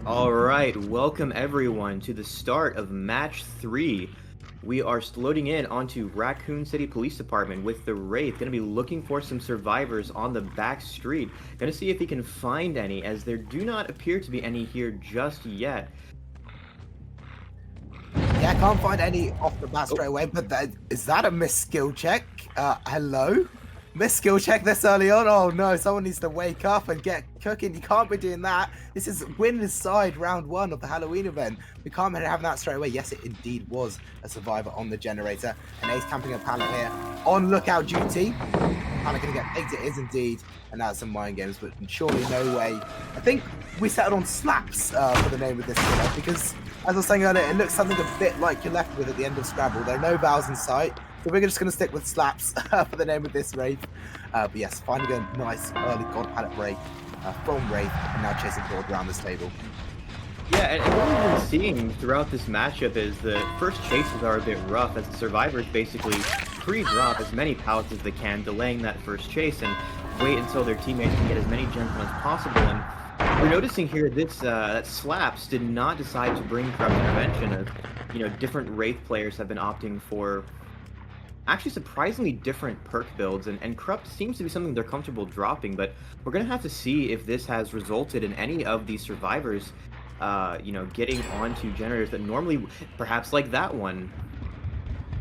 All right, welcome everyone to the start of match 3. We are loading in onto Raccoon City Police Department with the Wraith. Going to be looking for some survivors on the back street. Going to see if he can find any, as there do not appear to be any here just yet. Yeah, can't find any off the bat straight away, but is that a missed skill check? Hello? Missed skill check this early on? Oh no, someone needs to wake up and get cooking. You can't be doing that. This is winner's side round 1 of the Halloween event. We can't be having that straight away. Yes, it indeed was a survivor on the generator. An ace camping a pallet here on lookout duty. Pallet gonna get picked, it is indeed. And that's some mind games, but surely no way. I think we settled on Slaps for the name of this killer, because as I was saying earlier, it looks something a bit like you're left with at the end of Scrabble. There are no vowels in sight, so we're just going to stick with Slaps for the name of this Wraith. But yes, finding a nice early God Pallet break from Wraith, and now chasing forward around this table. Yeah, and what we've been seeing throughout this matchup is the first chases are a bit rough, as the survivors basically pre-drop as many pallets as they can, delaying that first chase, and wait until their teammates can get as many gems as possible. And we're noticing here this that Slaps did not decide to bring Corrupt Intervention, as different Wraith players have been opting for actually surprisingly different perk builds, and Corrupt seems to be something they're comfortable dropping, but we're gonna have to see if this has resulted in any of these survivors getting onto generators that normally, perhaps like that one.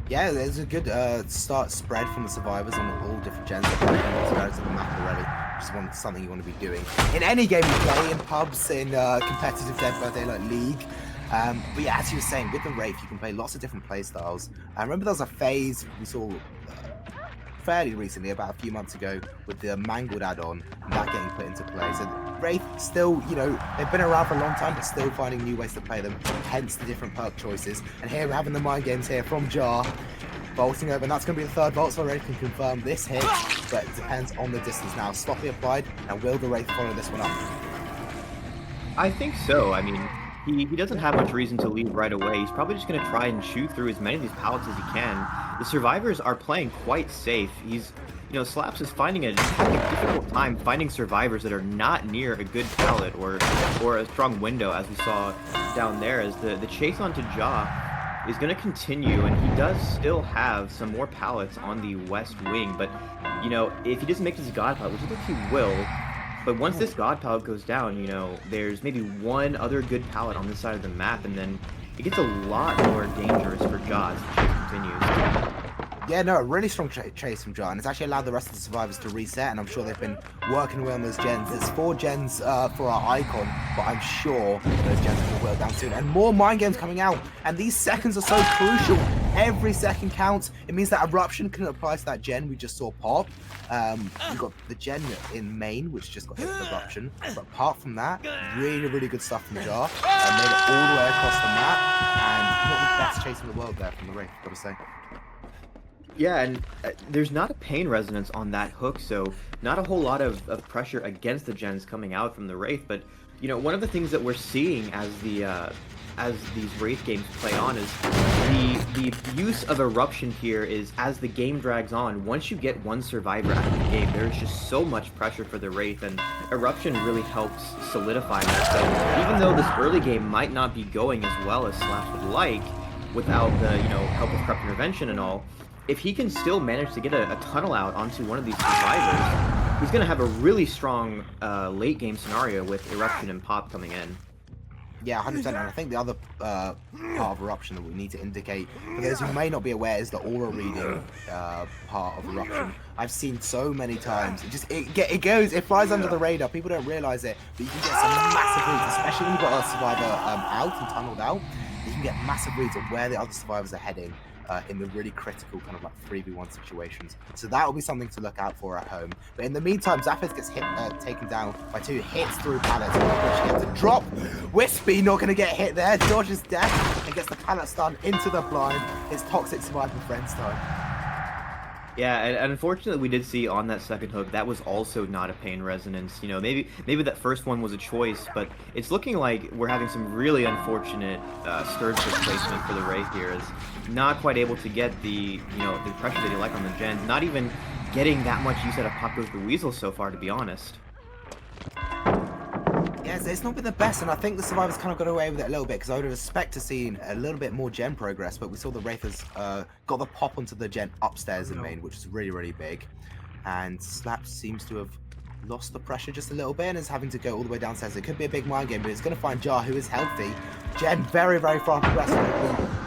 Yeah, there's a good start spread from the survivors on all different gens that are of the map already, which is something you want to be doing in any game you play, in pubs, in competitive Dead by Daylight League. But yeah, as you were saying, with the Wraith, you can play lots of different playstyles. I remember there was a phase we saw fairly recently, about a few months ago, with the Mangled add-on, and that getting put into play. So Wraith still, they've been around for a long time, but still finding new ways to play them, hence the different perk choices. And here we're having the mind games here from Jar, bolting over, and that's going to be the third bolt, so Wraith can confirm this hit, but it depends on the distance now. Sloppy applied, and will the Wraith follow this one up? I think so. I mean, he doesn't have much reason to leave right away. He's probably just going to try and shoot through as many of these pallets as he can. The survivors are playing quite safe. Slaps is having a difficult time finding survivors that are not near a good pallet or a strong window, as we saw down there, as the chase onto Jaw is going to continue, and he does still have some more pallets on the west wing, but, if he doesn't make his God pallet, which I think he will, but once this God pallet goes down, there's maybe one other good pallet on this side of the map, and then it gets a lot more dangerous for Jaw as the chase continues. Yeah, no, a really strong chase from John. It's actually allowed the rest of the survivors to reset, and I'm sure they've been working away on those gens. There's 4 gens for our icon, but I'm sure those gens will be well down soon. And more mind games coming out, and these seconds are so crucial. Every second counts. It means that Eruption can apply to that gen we just saw pop. We've got the gen in main, which just got hit with Eruption. But apart from that, really, really good stuff from Jar. Made it all the way across the map, and not the best chase in the world there from the Wraith, gotta say. Yeah, and there's not a pain resonance on that hook, so not a whole lot of pressure against the gens coming out from the Wraith. But one of the things that we're seeing as these Wraith games play on is the use of Eruption here is, as the game drags on, once you get one survivor out of the game, there's just so much pressure for the Wraith, and Eruption really helps solidify that. So even though this early game might not be going as well as Slash would like, without the help of Corrupt Intervention and all, if he can still manage to get a tunnel out onto one of these survivors, he's going to have a really strong late game scenario with Eruption and Pop coming in. Yeah, 100%. And I think the other part of Eruption that we need to indicate, for those who may not be aware, is the aura reading part of Eruption. I've seen so many times. It flies under the radar. People don't realize it, but you can get some massive reads, especially when you've got a survivor out and tunneled out. You can get massive reads of where the other survivors are heading. In the really critical kind of like 3v1 situations. So that will be something to look out for at home. But in the meantime, Zaphis gets taken down by 2 hits through pallets, which gets a drop. Wispy not going to get hit there, dodges death, and gets the pallet stun into the blind. It's toxic survival friends time. Yeah, and unfortunately we did see on that second hook, that was also not a pain resonance. Maybe that first one was a choice, but it's looking like we're having some really unfortunate scourge placement for the Wraith here, is not quite able to get the pressure that you like on the gens, not even getting that much use out of Pop Goes the Weasel so far, to be honest. Yeah, it's not been the best, and I think the survivors kind of got away with it a little bit because I would have expected to see a little bit more gen progress, but we saw the Wraith has got the pop onto the gen upstairs in main, which is really, really big. And Slaps seems to have lost the pressure just a little bit and is having to go all the way downstairs. It could be a big mind game, but it's going to find Jar, who is healthy. Gen very, very far progressed.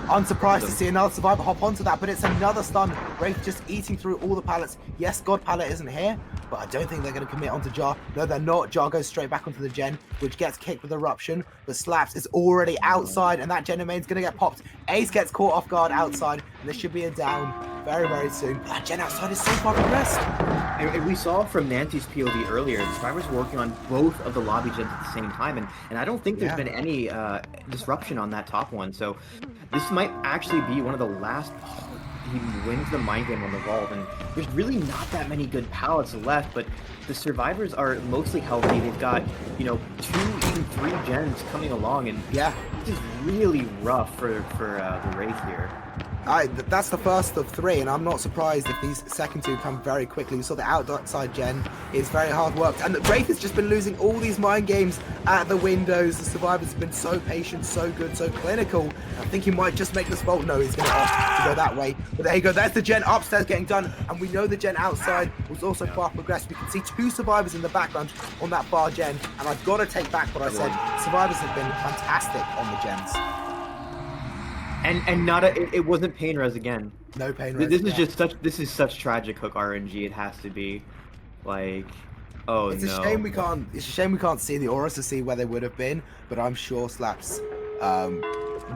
Unsurprised to see another survivor hop onto that, but it's another stun. Wraith just eating through all the pallets. Yes, God pallet isn't here, but I don't think they're going to commit onto Jar. No, they're not. Jar goes straight back onto the gen, which gets kicked with Eruption. But Slaps is already outside, and that gen in main is going to get popped. Ace gets caught off guard outside, and this should be a down very, very soon. But that gen outside is so far progressed. And we saw from Nancy's POV earlier, the survivors were working on both of the lobby gens at the same time, and I don't think there's been any disruption on that top one. So this might actually be one of the last. He wins the mind game on the vault, and there's really not that many good pallets left, but the survivors are mostly healthy. They've got, you know, 2, even 3 gens coming along, and this is really rough for the Wraith here. That's the first of 3, and I'm not surprised if these second 2 come very quickly. We saw the outside gen is very hard worked, and the Wraith has just been losing all these mind games at the windows. The survivors have been so patient, so good, so clinical. I think he might just make this vault. No, he's going to opt to go that way. But there you go. There's the gen upstairs getting done, and we know the gen outside was also far progressed. We can see 2 survivors in the background on that far gen, and I've got to take back what I said. Survivors have been fantastic on the gens. And it wasn't pain res again. No pain res. This is such tragic hook RNG. It has to be, like, oh it's no. It's a shame we can't see the auras to see where they would have been, but I'm sure Slaps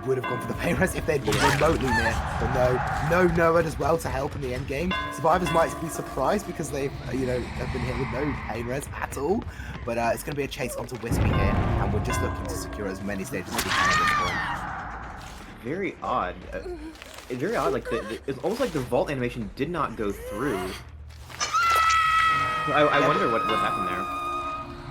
would have gone for the pain res if they'd been remotely near. But no Noah as well to help in the end game. Survivors might be surprised because they've have been hit with no pain res at all. But it's going to be a chase onto Wispy here, and we're just looking to secure as many stages as we can at this point. Very odd. It's very odd. Like it's almost like the vault animation did not go through. I wonder what happened there.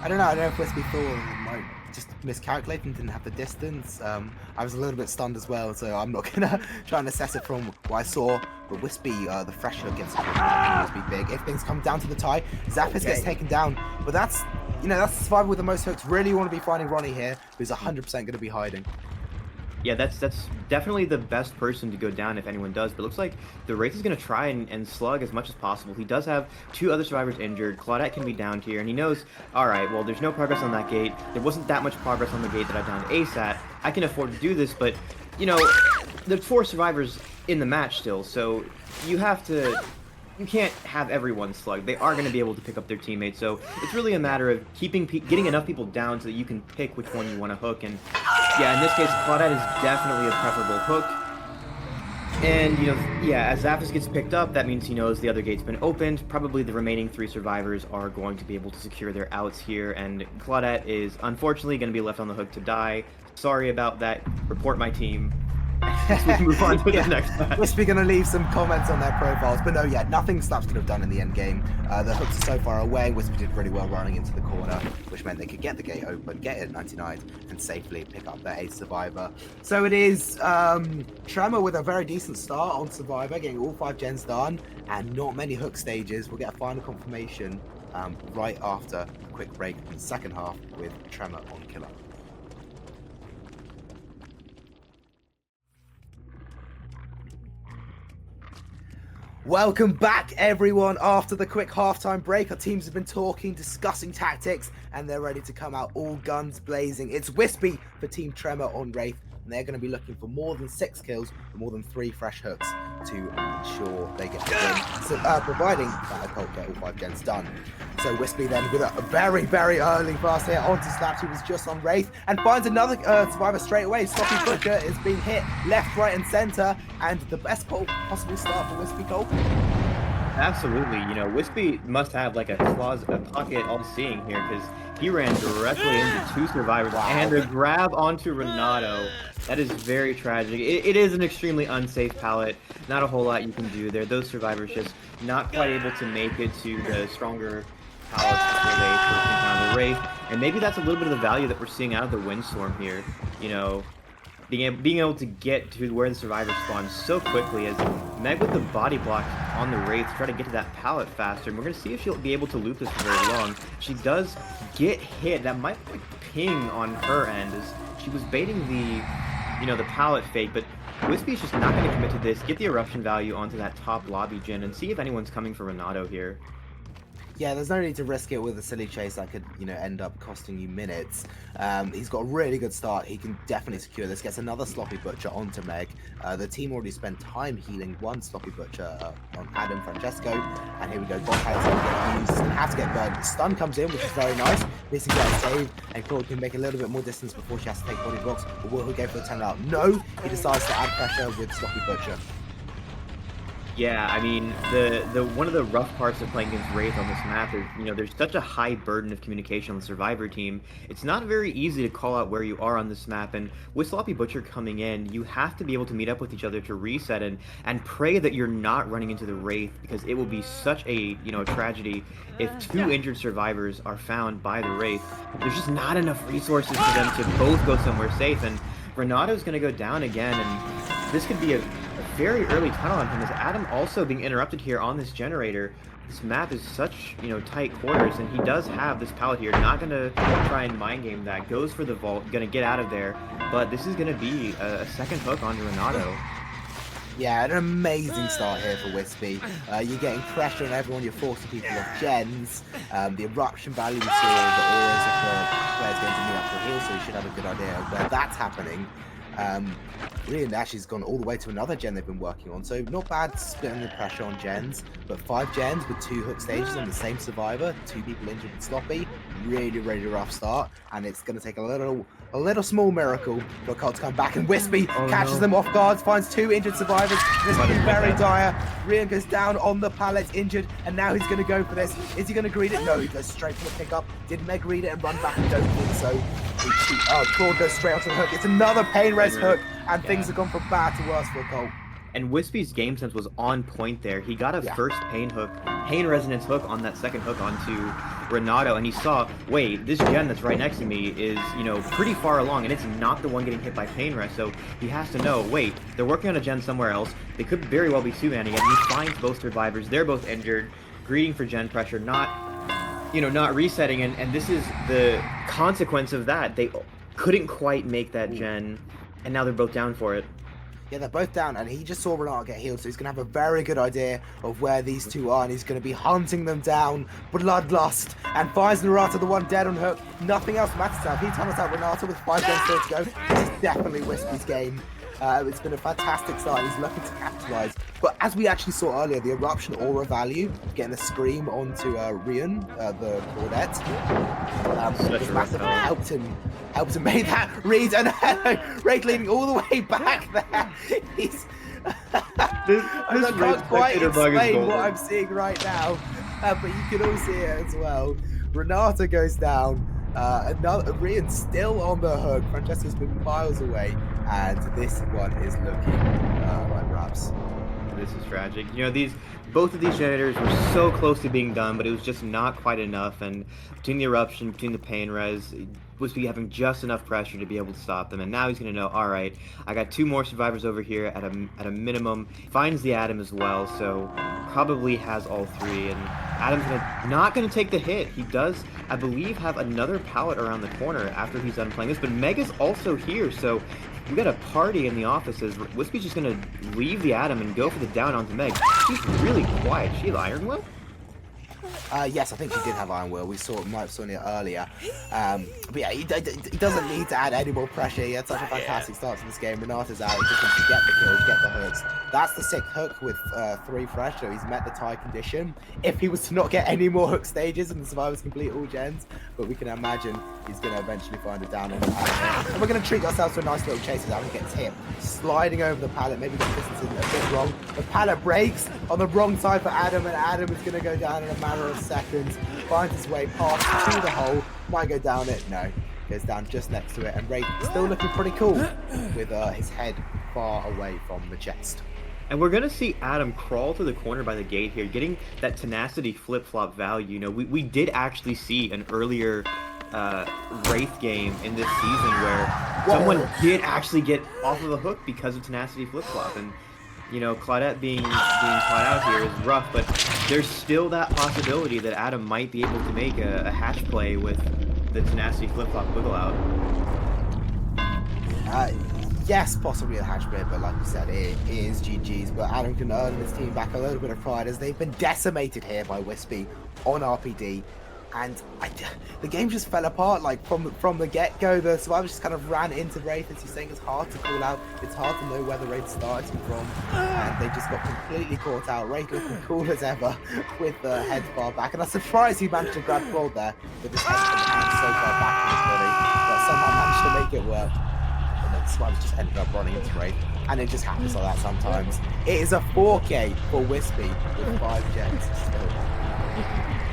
I don't know if Wispy thought it might just miscalculate and didn't have the distance. I was a little bit stunned as well, so I'm not gonna try and assess it from what I saw. But Wispy, the fresh hook against Wispy big. If things come down to the tie, Zappis gets taken down. But that's the survivor with the most hooks. Really want to be finding Ronnie here, who's 100% going to be hiding. Yeah, that's definitely the best person to go down if anyone does, but it looks like the Wraith is going to try and slug as much as possible. He does have 2 other survivors injured. Claudette can be downed here, and he knows, alright, well, there's no progress on that gate. There wasn't that much progress on the gate that I downed Ace at. I can afford to do this, but, you know, there's 4 survivors in the match still, so you can't have everyone slug. They are going to be able to pick up their teammates, so it's really a matter of getting enough people down so that you can pick which one you want to hook. And yeah, in this case, Claudette is definitely a preferable hook. And, as Zappis gets picked up, that means he knows the other gate's been opened. Probably the remaining 3 survivors are going to be able to secure their outs here, and Claudette is unfortunately going to be left on the hook to die. Sorry about that. Report my team. We can move on to the next match. Wispy gonna leave some comments on their profiles, but no, nothing Slaps could have done in the end game. The hooks are so far away. Wispy did really well running into the corner, which meant they could get the gate open, get it at 99, and safely pick up their 8th survivor. So it is Tremor with a very decent start on survivor, getting all 5 gens done, and not many hook stages. We'll get a final confirmation right after a quick break in the second half with Tremor on killer. Welcome back, everyone. After the quick halftime break, our teams have been talking, discussing tactics, and they're ready to come out all guns blazing. It's Wispy for Team Tremor on Wraith, and they're going to be looking for more than 6 kills and more than 3 fresh hooks to ensure they get the win. So, providing that Occult get all 5 gens done. So Wispy then with a very, very early fast hit onto Slaps, who was just on Wraith, and finds another survivor straight away. Sloppy Butcher is being hit left, right, and center, and the best possible start for Wispy Cole. Absolutely. Wispy must have like a pocket all-seeing here, because he ran directly into 2 survivors and a grab onto Renato. That is very tragic. It is an extremely unsafe pallet. Not a whole lot you can do there. Those survivors just not quite able to make it to the stronger pallets before they first encounter the Wraith. And maybe that's a little bit of the value that we're seeing out of the Windstorm here. being able to get to where the survivor spawns so quickly, as Meg with the body block on the Wraith try to get to that pallet faster, and we're gonna see if she'll be able to loop this for very long. She does get hit. That might be like ping on her end, as she was baiting the, the pallet fake, but Wispy is just not going to commit to this. Get the eruption value onto that top lobby gen and see if anyone's coming for Renato here. Yeah, there's no need to risk it with a silly chase that could, end up costing you minutes. He's got a really good start. He can definitely secure this. Gets another Sloppy Butcher onto Meg. The team already spent time healing one Sloppy Butcher on Adam Francesco. And here we go. Bot Palace going to get used. He's going to have to get burned. Stun comes in, which is very nice. This can get a save. And Claude can make a little bit more distance before she has to take body blocks. But will he go for the 10 out? No! He decides to add pressure with Sloppy Butcher. Yeah, I mean, the one of the rough parts of playing against Wraith on this map is, there's such a high burden of communication on the Survivor team. It's not very easy to call out where you are on this map, and with Sloppy Butcher coming in, you have to be able to meet up with each other to reset and pray that you're not running into the Wraith, because it will be such a, tragedy if two injured survivors are found by the Wraith. There's just not enough resources for them to both go somewhere safe, and Renato's going to go down again, and this could be a very early tunnel on him, as Adam also being interrupted here on this generator. This map is such, tight quarters, and he does have this pallet here. Not going to try and mind game that. Goes for the vault, going to get out of there, but this is going to be a second hook onto Renato. Yeah, an amazing start here for Wispy. You're getting pressure on everyone, you're forcing people off gens. The eruption value we saw, the auras of the players going to meet up for heal, so you should have a good idea of where that's happening. Ryun actually's gone all the way to another gen they've been working on, so not bad splitting the pressure on gens, but 5 gens with 2 hook stages on the same survivor, 2 people injured with Sloppy, really rough start, and it's going to take a little small miracle for Occult to come back, and Wispy catches them off guard, finds 2 injured survivors. This is very dire. Ryun goes down on the pallet, injured, and now he's going to go for this. Is he going to greed it? No, he goes straight for the pickup. Did Meg read it and run back? And don't think so. Claude goes straight onto the hook. It's another pain res hook, and things have gone from bad to worse for Occult. And Wispy's game sense was on point there. He got a first pain resonance hook on that second hook onto Renato, and he saw, wait, this gen that's right next to me is, pretty far along, and it's not the one getting hit by pain res, so he has to know, wait, they're working on a gen somewhere else. They could very well be two-manning it. He finds both survivors. They're both injured, greeting for gen pressure, not resetting, and this is the consequence of that. They couldn't quite make that gen, and now they're both down for it. Yeah, they're both down, and he just saw Renato get healed, so he's going to have a very good idea of where these two are, and he's going to be hunting them down, bloodlust, and finds Renato, the one dead on hook. Nothing else matters now. If he tunnels out Renato with 5 games still to go, this is definitely Wispy's game. It's been a fantastic start, and he's looking to capitalize. But as we actually saw earlier, the eruption aura value, getting a scream onto Ryun, the Claudette, helped him make that read, and Wraith leading all the way back there. I can't quite explain what I'm seeing right now, but you can all see it as well. Renato goes down. Ryun still on the hook. Francesco's been miles away, and this one is looking like wraps. This is tragic. Both of these generators were so close to being done, but it was just not quite enough. And between the eruption, between the pain res, Wispy having just enough pressure to be able to stop them. And now he's going to know, all right, I got 2 more survivors over here at a minimum. Finds the Adam as well, so probably has all 3. And Adam's not going to take the hit. He does, I believe, have another pallet around the corner after he's done playing this. But Meg is also here, so we got a party in the offices. Wispy's just going to leave the Adam and go for the down onto Meg. She's really quiet. She have Iron Will? Yes, I think he did have Iron Will. We might have seen it earlier. But yeah, he doesn't need to add any more pressure. He had such a fantastic start to this game. Renato's out. He just wants to get the kills, get the hooks. That's the 6th hook with 3 fresh, so he's met the tie condition. If he was to not get any more hook stages and the survivors complete all gens, but we can imagine he's going to eventually find it down on the pallet. And we're going to treat ourselves to a nice little chase as Adam gets hit, sliding over the pallet, maybe the distance is a bit wrong. The pallet breaks on the wrong side for Adam, and Adam is going to go down in a matter of seconds, finds his way past to the hole, might go down it, no, goes down just next to it, and Wraith still looking pretty cool with his head far away from the chest. And we're going to see Adam crawl to the corner by the gate here, getting that tenacity flip-flop value. We did actually see an earlier Wraith game in this season where someone did actually get off of a hook because of tenacity flip-flop. And, you know, Claudette being caught out here is rough, but there's still that possibility that Adam might be able to make a hatch play with the tenacity flip-flop wiggle out. Yes, possibly a hatch play, but like you said, it is GG's. But Adam can earn his team back a little bit of pride as they've been decimated here by Wispy on RPD. And the game just fell apart, like from the get-go. The survivors just kind of ran into Wraith, as he's saying. It's hard to call out. It's hard to know where the Wraith started from, and they just got completely caught out. Wraith looking cool as ever with the head far back, and I'm surprised he managed to grab gold there with his head so far back in his body, but somehow managed to make it work. And then survivors just ended up running into Wraith, and it just happens like that sometimes. It is a 4K for Wispy with 5 gens still.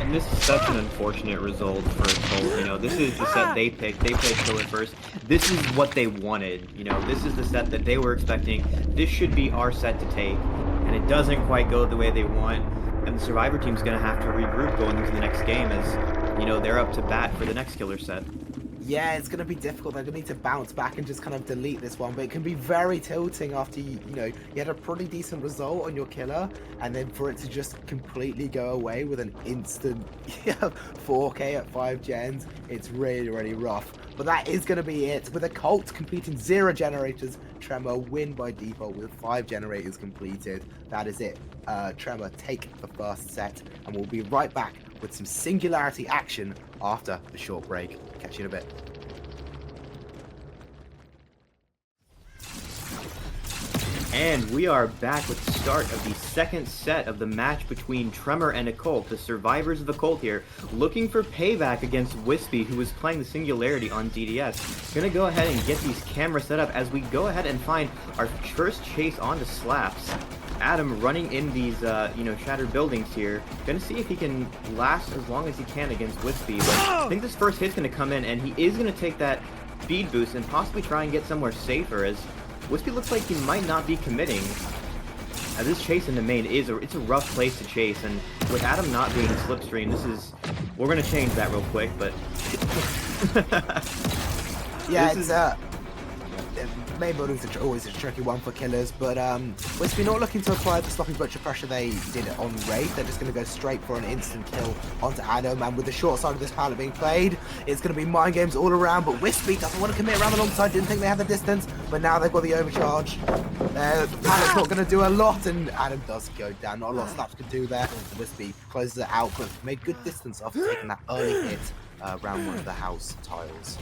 And this is such an unfortunate result for Occult. You know, this is the set they picked. They played Killer first. This is what they wanted. You know, this is the set that they were expecting. This should be our set to take. And it doesn't quite go the way they want. And the Survivor team's going to have to regroup going into the next game as, you know, they're up to bat for the next Killer set. Yeah, it's going to be difficult. They're going to need to bounce back and just kind of delete this one. But it can be very tilting after, you had a pretty decent result on your Killer. And then for it to just completely go away with an instant 4K at 5 gens, it's really, really rough. But that is going to be it. With Occult completing 0 generators, Tremor win by default with 5 generators completed. That is it. Tremor take the first set. And we'll be right back with some Singularity action after the short break. Catch you in a bit. And we are back with the start of the second set of the match between Tremor and Occult, the survivors of Occult here, looking for payback against Wispy, who was playing the Singularity on DDS. Gonna go ahead and get these cameras set up as we go ahead and find our first chase onto Slaps. Adam running in these, shattered buildings here. Gonna see if he can last as long as he can against Wispy. But I think this first hit's gonna come in, and he is gonna take that speed boost and possibly try and get somewhere safer, as Wispy looks like he might not be committing. As this chase in the main it's a rough place to chase, and with Adam not being slipstream, we're gonna change that real quick, but yeah, main buildings are always a tricky one for Killers, but Wispy not looking to apply the sloppy butcher pressure they did it on Wraith. They're just going to go straight for an instant kill onto Adam, and with the short side of this pallet being played, it's going to be mind games all around, but Wispy doesn't want to commit around the long side, didn't think they had the distance, but now they've got the overcharge. The pallet's not going to do a lot, and Adam does go down. Not a lot Slaps can do there. Wispy closes it out, but made good distance after taking that early hit around one of the house tiles.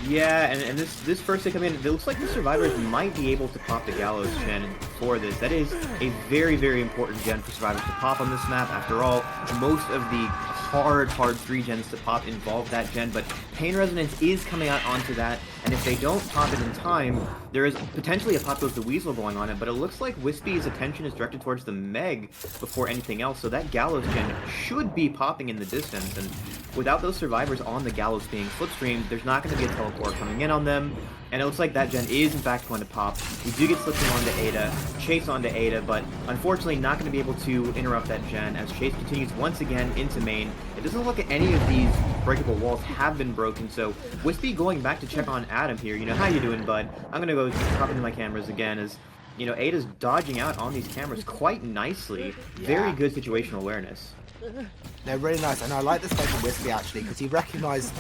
Yeah, and this first to come in, it looks like the survivors might be able to pop the Gallows gen for this. That is a very, very important gen for survivors to pop on this map. After all, most of the hard 3 gens to pop involve that gen, but Pain Resonance is coming out onto that, and if they don't pop it in time, there is potentially a Pop Goes the Weasel going on it, but it looks like Wispy's attention is directed towards the Meg before anything else, so that Gallows gen should be popping in the distance, and without those survivors on the Gallows being slipstreamed, there's not going to be a teleport coming in on them, and it looks like that gen is in fact going to pop. We do get slipstream onto Ada, Chase onto Ada, but unfortunately not going to be able to interrupt that gen as Chase continues once again into main. It doesn't look like any of these breakable walls have been broken, so Wispy going back to check on Adam here. You know, how you doing, bud? I'm going to go hop into my cameras again as, you know, Ada's dodging out on these cameras quite nicely. Yeah. Very good situational awareness. They're really nice, and I like this play from Wispy actually, because he recognised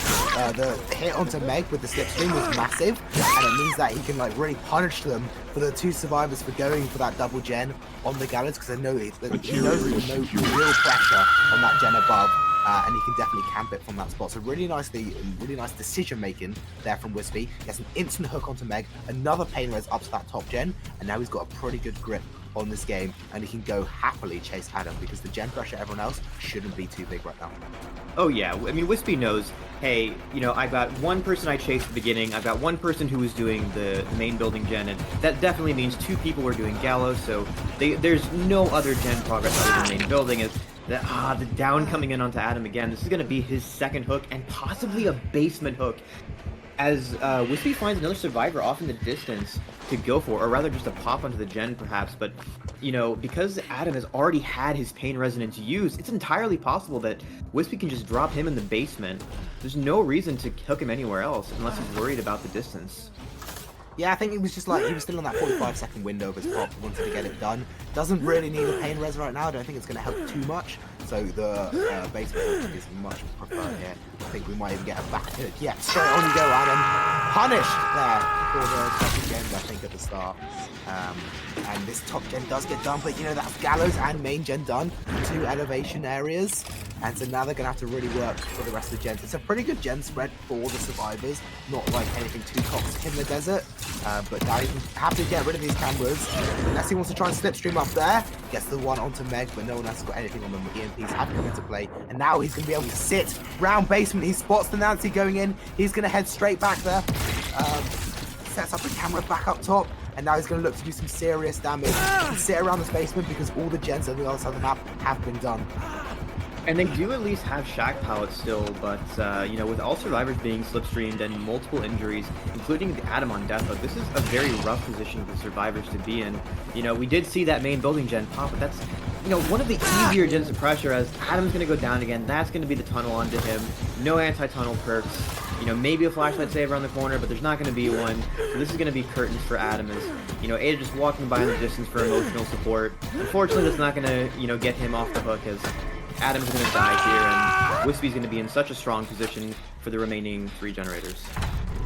the hit onto Meg with the slipstream was massive, and it means that he can like really punish them for the 2 survivors for going for that double gen on the Gallows, because he knows there's no real pressure on that gen above. And he can definitely camp it from that spot. So really nice decision making there from Wispy. He has an instant hook onto Meg, another Pain Res up to that top gen, and now he's got a pretty good grip on this game, and he can go happily chase Adam because the gen pressure everyone else shouldn't be too big right now. Oh yeah, I mean, Wispy knows, hey, you know, I've got one person I chased at the beginning, I've got one person who was doing the main building gen, and that definitely means 2 people were doing Gallows, so there's no other gen progress other than main building. The down coming in onto Adam again. This is going to be his second hook and possibly a basement hook. as Wispy finds another survivor off in the distance to go for, or rather just a pop onto the gen perhaps, but you know, because Adam has already had his pain resonance used, it's entirely possible that Wispy can just drop him in the basement. There's no reason to hook him anywhere else unless he's worried about the distance. Yeah, I think it was just like, he was still on that 45-second window of his pop, wanted to get it done. Doesn't really need a pain res right now, I don't think it's going to help too much. So the basement is much preferred here. I think we might even get a back hook. Yeah, straight on you go, Adam. Punished there for the top gen, I think, at the start. And this top gen does get done, but you know, that's Gallows and main gen done. 2 elevation areas. And so now they're going to have to really work for the rest of the gens. It's a pretty good gen spread for the survivors. Not like anything too toxic in the desert. But now you have to get rid of these cameras. Unless he wants to try and slipstream up there. Gets the one onto Meg, but no one else has got anything on them. EMPs have come into play. And now he's going to be able to sit round basement. He spots the Nancy going in. He's going to head straight back there. Sets up the camera back up top. And now he's going to look to do some serious damage. He can sit around this basement because all the gens on the other side of the map have been done. And they do at least have shack pallets still, but you know, with all survivors being slipstreamed and multiple injuries, including the Adam on death hook, this is a very rough position for the survivors to be in. You know, we did see that main building gen pop, but that's, you know, one of the easier gens to pressure, as Adam's going to go down again. That's going to be the tunnel onto him. No anti-tunnel perks. You know, maybe a flashlight save around the corner, but there's not going to be one. So this is going to be curtains for Adam, as, you know, Ada just walking by in the distance for emotional support. Unfortunately, that's not going to, you know, get him off the hook, as Adam's going to die here, and Wispy's going to be in such a strong position for the remaining 3 generators.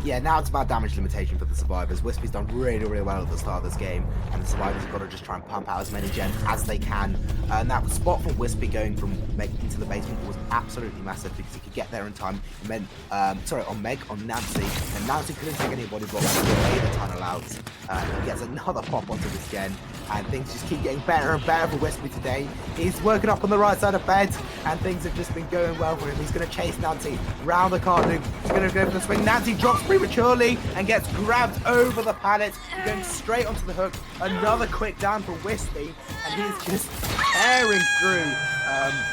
Yeah, now it's about damage limitation for the survivors. Wispy's done really, really well at the start of this game, and the survivors have got to just try and pump out as many gens as they can. And that spot from Wispy going from Meg into the basement was absolutely massive because he could get there in time. It meant, on Meg, on Nancy, and Nancy couldn't take any body blocks to delay the tunnel out. He gets another pop onto this gen, and things just keep getting better and better for Wispy today. He's working up on the right side of bed, and things have just been going well for him. He's going to chase Nancy round the car loop. He's going to go for the swing. Nancy drops prematurely and gets grabbed over the pallet, going straight onto the hook. Another quick down for Wispy, and he's just tearing through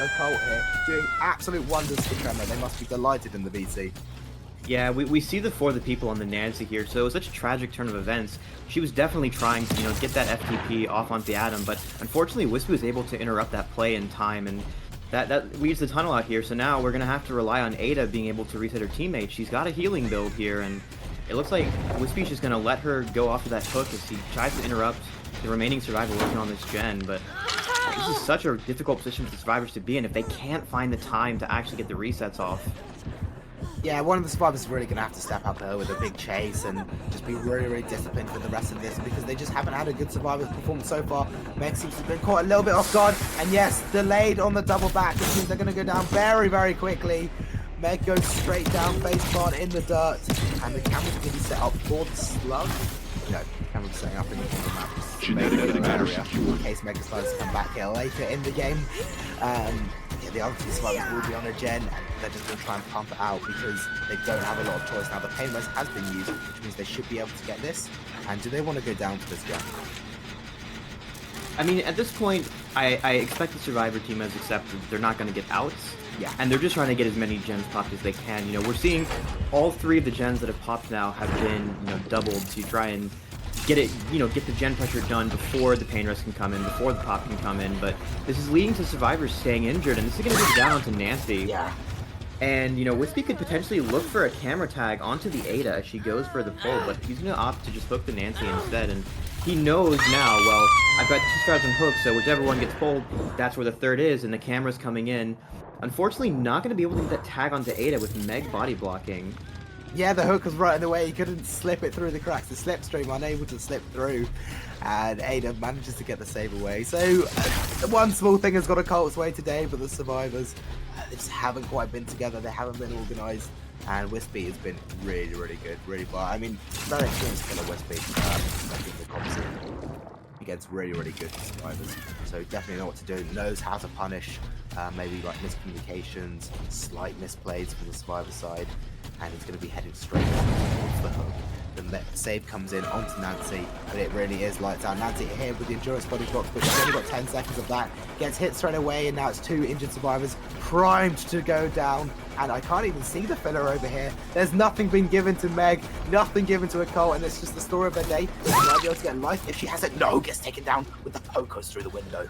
Occult here, doing absolute wonders for Tremor. They must be delighted in the VC. Yeah, we see the 4 of the people on the Nancy here, so it was such a tragic turn of events. She was definitely trying to, you know, get that FTP off onto Adam, but unfortunately Wispy was able to interrupt that play in time, and that leaves the tunnel out here. So now we're going to have to rely on Ada being able to reset her teammate. She's got a healing build here, and it looks like Wispy's just going to let her go off to that hook as he tries to interrupt the remaining survivor working on this gen, but this is such a difficult position for the survivors to be in if they can't find the time to actually get the resets off. Yeah, one of the survivors is really going to have to step up there with a big chase and just be really, really disciplined for the rest of this because they just haven't had a good survivors performance so far. Meg seems to have been caught a little bit off guard, and yes, delayed on the double back, which means they're going to go down very, very quickly. Meg goes straight down, face plant in the dirt, and the camera's going to be set up for the slug. No, the camera's setting up in the map. In case Meg decides to come back here later in the game. Yeah, the other 2 survivors will be on a gen, and they're just going to try and pump it out because they don't have a lot of choice now. The pain res has been used, which means they should be able to get this. And do they want to go down for this gun? I mean, at this point, I expect the survivor team has accepted they're not going to get outs. Yeah. And they're just trying to get as many gens popped as they can. You know, we're seeing all 3 of the gens that have popped now have been, you know, doubled to try and get it, you know, get the gen pressure done before the pain rest can come in, before the pop can come in. But this is leading to survivors staying injured, and this is going to go down to Nancy. Yeah. And, you know, Wispy could potentially look for a camera tag onto the Ada as she goes for the pull, but he's going to opt to just hook the Nancy instead. And he knows now, well, I've got 2 stars on hook, so whichever one gets pulled, that's where the 3rd is, and the camera's coming in. Unfortunately, not going to be able to get that tag onto Ada with Meg body blocking. Yeah, the hook was right in the way. He couldn't slip it through the cracks. The slipstream unable to slip through, and Ada manages to get the save away. So one small thing has got Occult's way today, but the survivors they just haven't quite been together. They haven't been organised, and Wispy has been really, really good. Really, but I mean, very experienced killer Wispy. I think the comp scene against really, really good survivors. So definitely know what to do. Knows how to punish. Maybe like miscommunications, slight misplays from the survivor side. And he's going to be heading straight towards the hook. Then the save comes in onto Nancy, but it really is lights out. Nancy here with the endurance body blocks, but she's only got 10 seconds of that. Gets hit straight away, and now it's 2 injured survivors primed to go down. and I can't even see the filler over here. There's nothing been given to Meg, nothing given to Occult, and it's just the story of her day. She might be able to get life if she has it. No, gets taken down with the pokos through the window.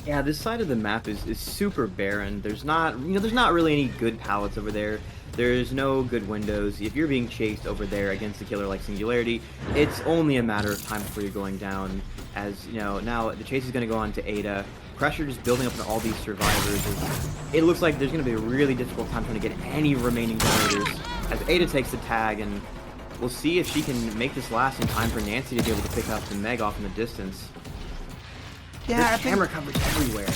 Yeah, this side of the map is super barren. There's not, there's not really any good pallets over there. There's no good windows. If you're being chased over there against a killer like Singularity, it's only a matter of time before you're going down. As now the chase is going to go on to Ada. Pressure just building up on all these survivors. It looks like there's going to be a really difficult time trying to get any remaining generators as Ada takes the tag, and we'll see if she can make this last in time for Nancy to be able to pick up the Meg off in the distance. Yeah, there's camera coverage everywhere.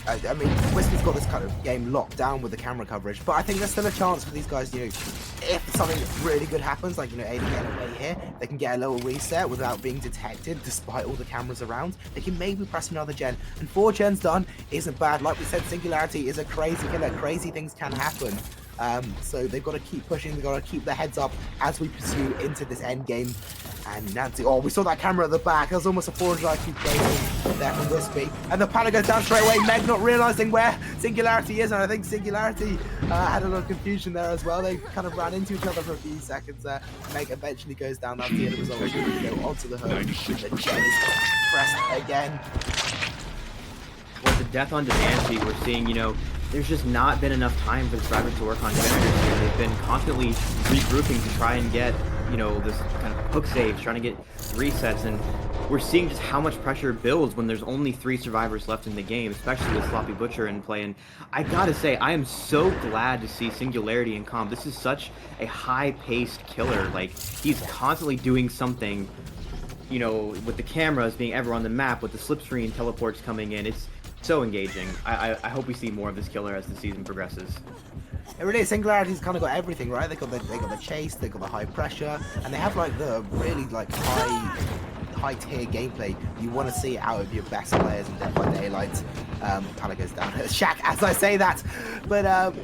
I mean, Wispy's got this kind of game locked down with the camera coverage, but I think there's still a chance for these guys, if something really good happens, like, Ada getting away here, they can get a little reset without being detected, despite all the cameras around. They can maybe press another gen, and 4 gens done isn't bad. Like we said, Singularity is a crazy killer. Crazy things can happen. So they've got to keep pushing, they've got to keep their heads up as we pursue into this end game. And Nancy, we saw that camera at the back. There was almost a 400 IQ training there from Wispy. And the panic goes down straight away. Meg not realizing where Singularity is, and I think Singularity had a little confusion there as well. They kind of ran into each other for a few seconds there. Meg eventually goes down. That's the end result. She will go onto the hook. The gen is pressed again. With the death onto Nancy, we're seeing, there's just not been enough time for the survivors to work on generators here. They've been constantly regrouping to try and get, this kind of hook saves, trying to get resets, and we're seeing just how much pressure builds when there's only 3 survivors left in the game, especially with Sloppy Butcher in play. And I gotta say, I am so glad to see Singularity in comp. This is such a high-paced killer. Like, he's constantly doing something, with the cameras being ever on the map, with the slipstream teleports coming in. It's so engaging. I hope we see more of this killer as the season progresses. It really is. Singularity's kind of got everything, right? They got the chase, they got the high pressure, and they have like the really like high tier gameplay you want to see out of your best players in Dead by Daylight. Kind of goes down Shaq as I say that, but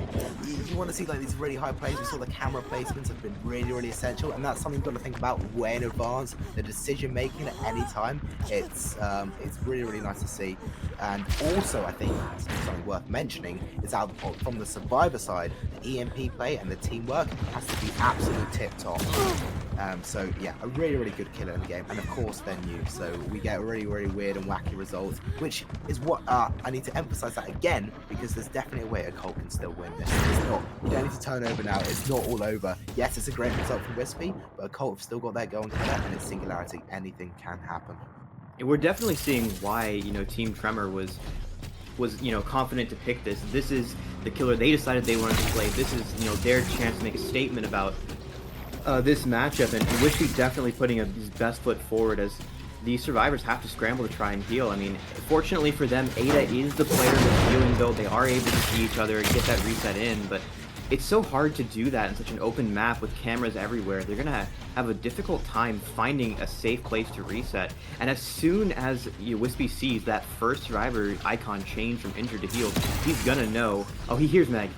you want to see like these really high plays. We saw the camera placements have been really essential, and that's something you've got to think about way in advance. The decision making at any time, it's really nice to see. And also, I think something worth mentioning is out from the survivor side, the EMP play and the teamwork has to be absolute tip top. So yeah, a really good killer in the game, and of course they're new, so we get really weird and wacky results, which is what I need to emphasize that again, because there's definitely a way Occult can still win this. It's not, you don't need to turn over now, it's not all over. Yes, it's a great result from Wispy, but Occult have still got their going killer, and it's Singularity. Anything can happen. We're definitely seeing why Team Tremor was confident to pick this. This is the killer they decided they wanted to play. This is their chance to make a statement about this matchup, and Wispy definitely putting his best foot forward as these survivors have to scramble to try and heal. I mean, fortunately for them, Ada is the player with the healing build. They are able to see each other and get that reset in, but it's so hard to do that in such an open map with cameras everywhere. They're gonna have a difficult time finding a safe place to reset. And as soon as Wispy sees that first survivor icon change from injured to healed, he's gonna know. Oh, he hears Meg,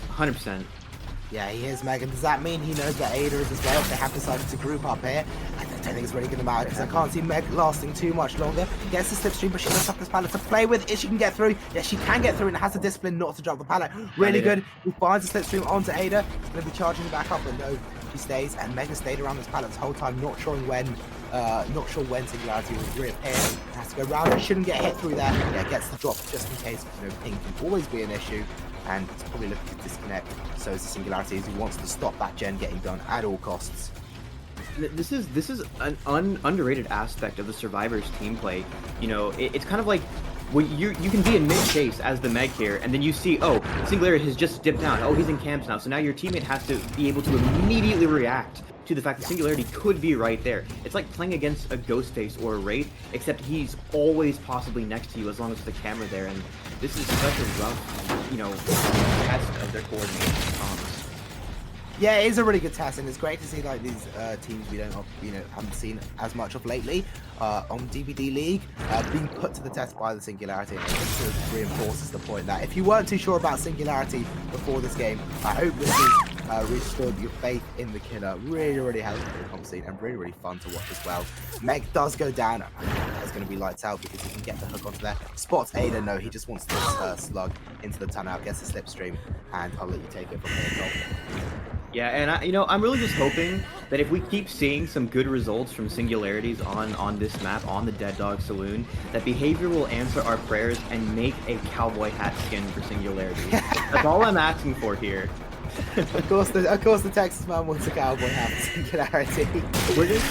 100%. Yeah, he hears Meg, and does that mean he knows that Ada is as well? If they have decided to group up here, I don't think it's really going to matter, because I can't see Meg lasting too much longer. Gets the slipstream, but she does have this pallet to play with. If she can get through, yeah, she can get through, and has the discipline not to drop the pallet. Really good. He finds the slipstream onto Ada. He's going to be charging back up, but no, she stays, and Meg has stayed around this pallet this whole time, not sure when Singularity will reappear. Has to go around. Shouldn't get hit through there. Yeah, gets the drop just in case. Ping can always be an issue, and it's probably looking to disconnect. So is the Singularity, as he wants to stop that gen getting done at all costs. This is an underrated aspect of the survivors team play. It's kind of like, well, you can be in mid chase as the Meg here, and then you see, oh, Singularity has just dipped down. Oh, he's in camps now. So now your teammate has to be able to immediately react to the fact that Singularity could be right there. It's like playing against a Ghostface or a Wraith, except he's always possibly next to you as long as there's a camera there. And this is such a rough, test of their coordination. Yeah, it is a really good test, and it's great to see like these teams we haven't seen as much of lately on DBDLeague being put to the test by the Singularity. And it just sort of reinforces the point that if you weren't too sure about Singularity before this game, I hope this has restored your faith in the killer. Really helpful for the comp scene, and really fun to watch as well. Meg does go down. There's going to be lights out because he can get the hook onto there. Spots Ada, no, he just wants to slug into the tunnel, gets the slipstream, and I'll let you take it from here. Yeah, and I'm really just hoping that if we keep seeing some good results from Singularities on this map, on the Dead Dog Saloon, that Behavior will answer our prayers and make a cowboy hat skin for Singularity. That's all I'm asking for here. Of course, the Texas man wants a cowboy hat for Singularity. We're just...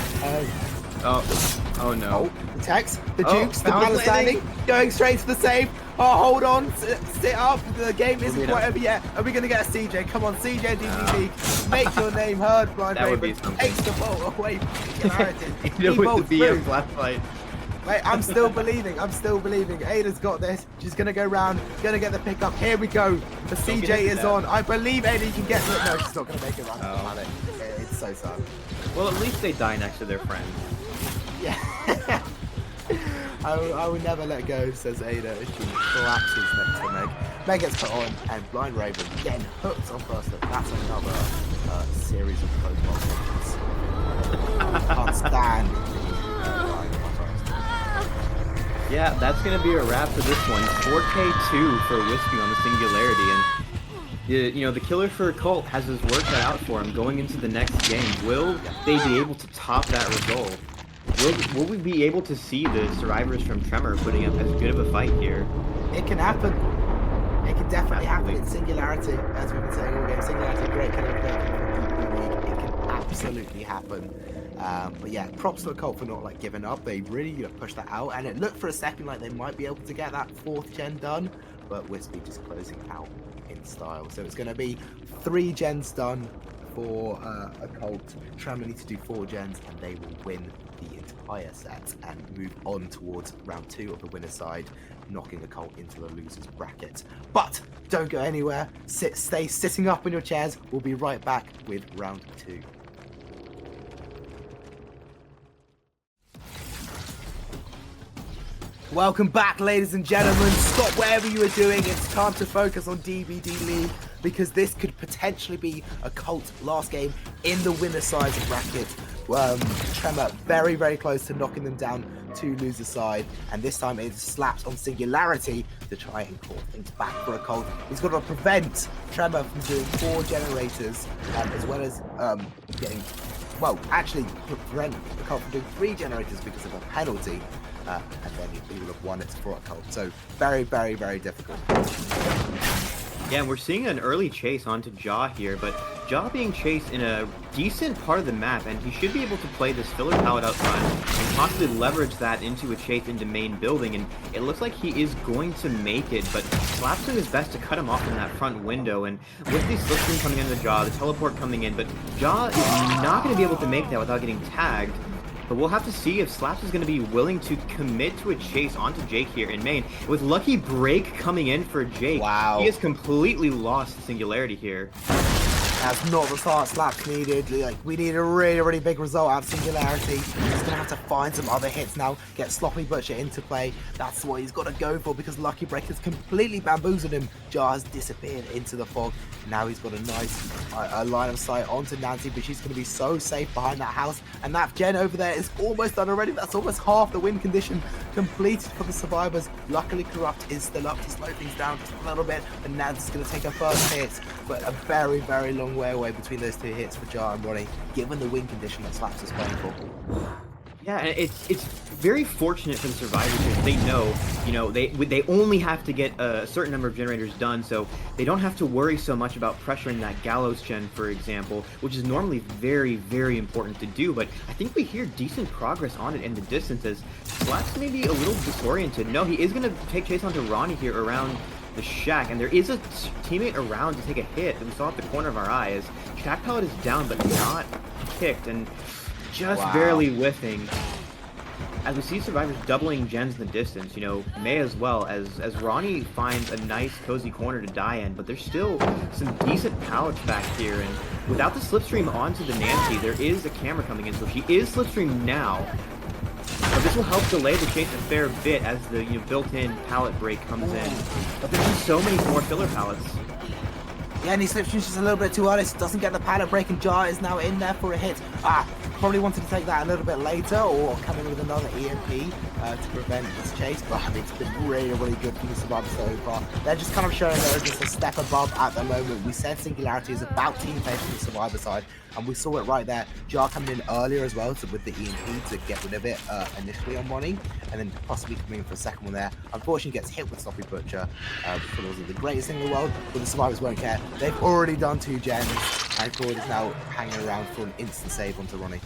Oh no. Oh, the Tex, the Jukes, the man standing, going straight to the save. Oh, hold on, sit up. The game isn't quite over yet. Are we going to get a CJ? Come on, CJ DBDLeague. Make your name heard, Blind Raven. Takes the ball away from Singularity. He with the BM flashlight. Wait, I'm still believing. Ada's got this. She's going to go round, going to get the pickup. Here we go. The CJ is on. I believe Ada can get it. No, she's not going to make it round. Oh. It's so sad. Well, at least they die next to their friends. Yeah. I will never let go, says Ada as she collapses next to Meg. Meg gets put on, and Blind Raven getting hooked on first look. That's another series of close balls. Can't stand. Yeah, that's going to be a wrap for this one. 4K2 for Wispy on the Singularity, and the killer for Occult has his work cut out for him going into the next game. Will they be able to top that result? Will we be able to see the survivors from Tremor putting up as good of a fight here? It can happen. It can definitely happen in Singularity, as we've been saying all game. Singularity, great killer from DBDLeague. It can absolutely happen. But yeah, props to Occult for not giving up. They really pushed that out, and it looked for a second like they might be able to get that 4th gen done, but Wispy just closing out in style. So it's going to be 3 gens done for Occult. Tremor need to do 4 gens, and they will win the entire set and move on towards round 2 of the winner's side, knocking Occult into the loser's bracket. But don't go anywhere. Stay sitting up in your chairs. We'll be right back with round 2. Welcome back, ladies and gentlemen. Stop whatever you are doing. It's time to focus on DBDLeague, because this could potentially be Occult last game in the winner's side bracket. Tremor very, very close to knocking them down to loser side, and this time it slaps on Singularity to try and call things back for Occult. He's got to prevent Tremor from doing 4 generators, as well as prevent Occult from doing 3 generators because of a penalty. And then he would have won it for Occult. So very, very, very difficult. Yeah, and we're seeing an early chase onto Jaw here, but Jaw being chased in a decent part of the map, and he should be able to play this filler pallet out front and possibly leverage that into a chase into main building, and it looks like he is going to make it, but Slap's doing his best to cut him off in that front window, and with the slipstream coming into Jaw, the teleport coming in, but Jaw is not going to be able to make that without getting tagged. But we'll have to see if Slaps is going to be willing to commit to a chase onto Jake here in main. With Lucky Break coming in for Jake, wow. He has completely lost Singularity here. That's not the start Slaps needed. We need a really, really big result out of Singularity. He's going to have to find some other hits now, get Sloppy Butcher into play. That's what he's got to go for, because Lucky Break has completely bamboozled him. Jar has disappeared into the fog. Now he's got a nice line of sight onto Nancy, but she's going to be so safe behind that house. And that gen over there is almost done already. That's almost half the win condition completed for the survivors. Luckily, Corrupt is still up to slow things down just a little bit. And Nancy's going to take her first hit, but a very, very long way away between those 2 hits for Jar and Ronnie, given the win condition that Slaps is playing for. Yeah, and it's very fortunate for the survivors because they know, they only have to get a certain number of generators done, so they don't have to worry so much about pressuring that Gallows gen, for example, which is normally very, very important to do. But I think we hear decent progress on it in the distance as Slaps may be a little disoriented. No, he is going to take chase onto Ronnie here around the shack, and there is a teammate around to take a hit that we saw at the corner of our eye as Shack Pallet is down but not kicked and just barely whiffing. As we see survivors doubling gens in the distance, May as well, as Ronnie finds a nice cozy corner to die in, but there's still some decent pallets back here, and without the slipstream onto the Nancy, there is a camera coming in, so she is slipstream now. But this will help delay the chase a fair bit as the built-in pallet break comes in. But there's just so many more filler pallets. Yeah, and he slipstreams just a little bit too early, so doesn't get the pallet break, and Jar is now in there for a hit. probably wanted to take that a little bit later or come in with another EMP to prevent this chase, but I mean, it's been really, really good from the survivors so far. They're just kind of showing they're just a step above at the moment. We said Singularity is about team play from the survivor side, and we saw it right there. Jar coming in earlier as well with the EMP to get rid of it initially on Ronnie, and then possibly coming in for a second one there. Unfortunately gets hit with Sloppy Butcher because it wasn't the greatest thing in the world, but the survivors won't care. They've already done 2 gens, and Claude is now hanging around for an instant save onto Ronnie.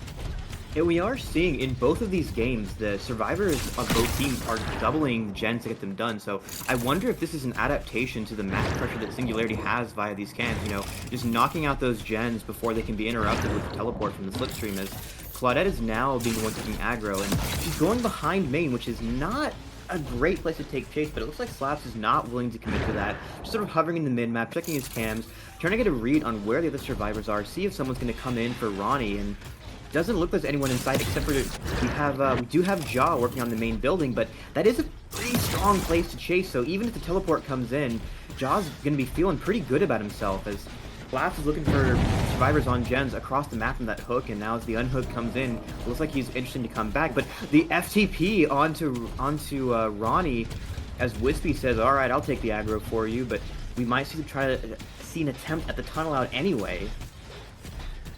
Yeah, we are seeing in both of these games, the survivors of both teams are doubling gens to get them done. So I wonder if this is an adaptation to the map pressure that Singularity has via these cans. You know, just knocking out those gens before they can be interrupted with the teleport from the slipstream. As Claudette is now being the one taking aggro, and she's going behind main, which is not a great place to take chase, but it looks like Slaps is not willing to commit to that. Just sort of hovering in the mid-map, checking his cams, trying to get a read on where the other survivors are, see if someone's going to come in for Ronnie, and doesn't look like there's anyone inside except for we do have Ja working on the main building, but that is a pretty strong place to chase. So even if the teleport comes in, Ja's gonna be feeling pretty good about himself as Blast is looking for survivors on gens across the map from that hook, and now as the unhook comes in, it looks like he's interested to come back. But the FTP onto Ronnie, as Wispy says, "All right, I'll take the aggro for you," but we might try to see an attempt at the tunnel out anyway.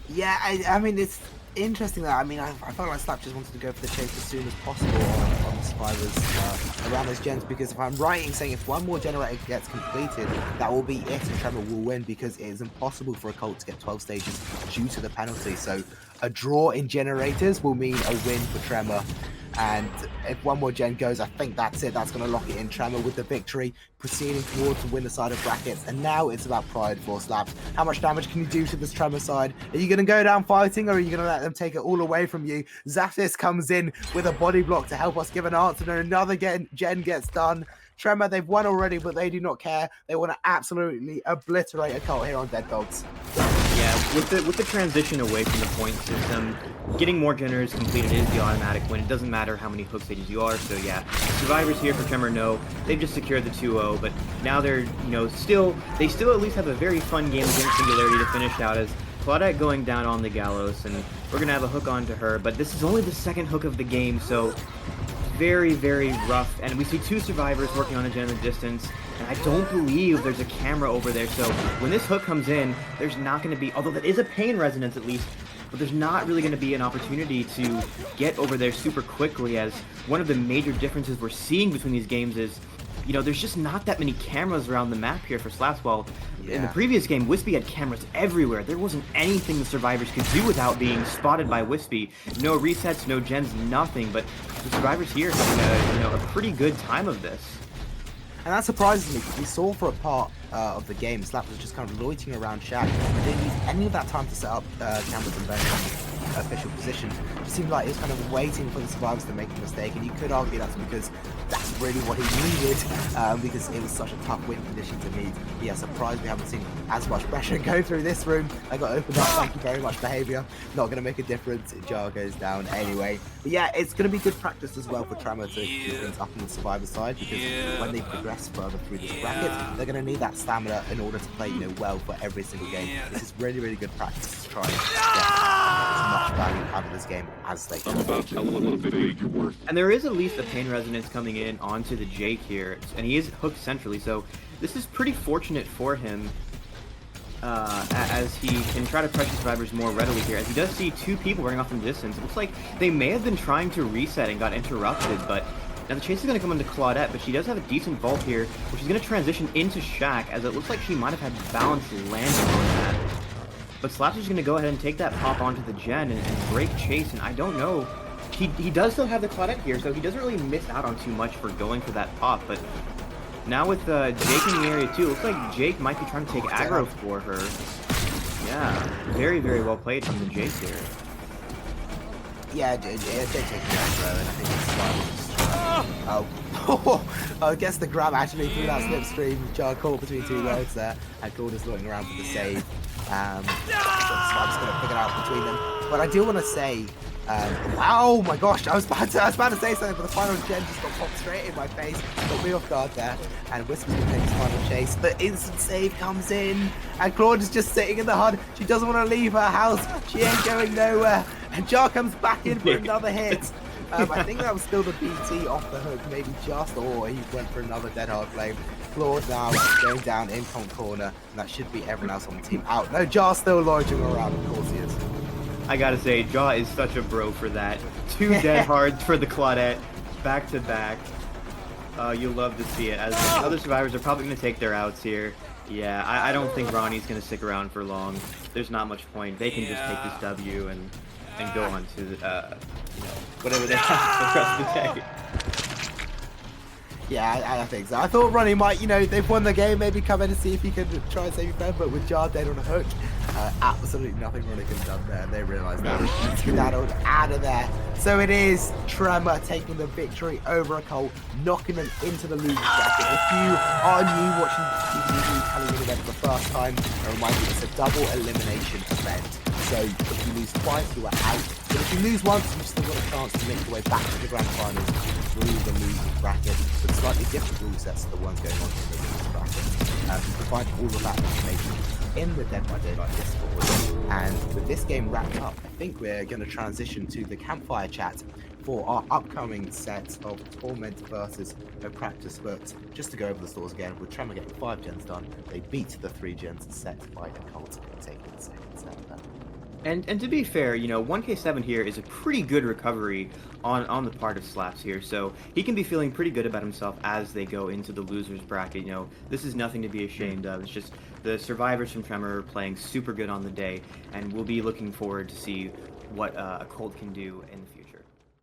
Yeah, I mean, it's interesting that, I mean, I felt like Slap just wanted to go for the chase as soon as possible on the survivors around those gens, because if I'm right in saying if one more generator gets completed, that will be it, and Tremor will win, because it is impossible for Occult to get 12 stages due to the penalty. So a draw in generators will mean a win for Tremor. And if one more gen goes, I think that's it. That's going to lock it in. Tremor with the victory, proceeding towards the winner side of brackets. And now it's about pride for Slaps. How much damage can you do to this Tremor side? Are you going to go down fighting, or are you going to let them take it all away from you? Zatis comes in with a body block to help us give an answer, and another gen gets done. Tremor, they've won already, but they do not care. They want to absolutely obliterate Occult here on Dead Dogs. Yeah, with the transition away from the point system, getting more generators completed is the automatic win. It doesn't matter how many hook stages you are. So yeah, survivors here for Tremor know they've just secured the 2-0, but now they're, you know, they still at least have a very fun game against Singularity to finish out, as Claudette going down on the Gallows, and we're gonna have a hook onto her, but this is only the second hook of the game, so very, very rough. And we see 2 survivors working on a gen in the distance, and I don't believe there's a camera over there. So when this hook comes in, there's not going to be, although that is a pain resonance at least, but there's not really going to be an opportunity to get over there super quickly, as one of the major differences we're seeing between these games is, you know, there's just not that many cameras around the map here for Slaps. While in the previous game, Wispy had cameras everywhere. There wasn't anything the survivors could do without being spotted by Wispy. No resets, no gens, nothing. But the survivors here having a pretty good time of this. And that surprises me, because we saw for a part of the game, Slap was just kind of loitering around Shack. He didn't use any of that time to set up cameras and bench official position. It seemed like he was kind of waiting for the survivors to make a mistake, and you could argue that's because that's really what he needed, because it was such a tough win condition to meet. Yeah, surprised we haven't seen as much pressure go through this room. I got opened up, thank you very much, behavior. Not going to make a difference. Jar goes down anyway. But yeah, it's going to be good practice as well for Tremor to keep things up on the survivor side, because when they progress further through this bracket, they're going to need that stamina in order to play, well for every single game. This is really, really good practice to try and get as much value out of this game as they can. And there is at least a pain resonance coming in onto the Jake here, and he is hooked centrally, so this is pretty fortunate for him, as he can try to pressure survivors more readily here, as he does see 2 people running off in the distance. It looks like they may have been trying to reset and got interrupted, but now the chase is going to come into Claudette, but she does have a decent vault here, which is going to transition into Shack, as it looks like she might have had balanced landing on that. But Slaps is going to go ahead and take that pop onto the gen and break chase, and I don't know. He does still have the Claudette here, so he doesn't really miss out on too much for going for that pop, but now with Jake in the area too, it looks like Jake might be trying to take aggro for her. Yeah, very, very well played from the Jake here. Yeah, Jake taking aggro, and I think it's I guess the grab actually through that slipstream. Jar caught between 2 roads there, and Claudia's looking around for the save. Swipe's going to pick it out between them. But I do want to say, oh my gosh, I was about to say something, but the final gen just got popped straight in my face. Got me off guard there, and Wispy's going to take his final chase. The instant save comes in, and Claude is just sitting in the HUD. She doesn't want to leave her house. She ain't going nowhere. And Jar comes back in for another hit. I think that was still the BT off the hook, maybe just, or he went for another dead hard flame. Claw now going down in front corner, and that should be everyone else on the team out. No, Jar still lodging around, of course he is. I gotta say, Jaw is such a bro for that. 2 dead hards for the Claudette, back to back. You'll love to see it, as the other survivors are probably going to take their outs here. Yeah, I don't think Ronnie's going to stick around for long. There's not much point. They can just take this W and go on to, whatever they have for the rest of the day. Yeah, I think so. I thought Ronnie might, they've won the game, maybe come in and see if he can try and save your friend, but with Jar dead on a hook, absolutely nothing Ronnie can done there. They realised that. Skedaddled out of there. So it is Tremor taking the victory over Occult, knocking them into the losers bracket. If you are new watching DBDLeague Halloween event for the first time, I remind you it's a double elimination event. So if you lose twice, you are out. But if you lose once, you've still got a chance to make your way back to the grand finals through the losers bracket with slightly different rule sets to the ones going on in the losers bracket. You can find all of that information in the Dead by Daylight Discord. And with this game wrapped up, I think we're going to transition to the campfire chat for our upcoming set of Torment versus No Practice. But just to go over the scores again, with Tremor getting 5 gens done, they beat the 3 gens set by Occult, taking the second set. And to be fair, 1K7 here is a pretty good recovery on the part of Slaps here, so he can be feeling pretty good about himself as they go into the losers bracket. This is nothing to be ashamed of. It's just the survivors from Tremor playing super good on the day, and we'll be looking forward to see what Occult can do in the future.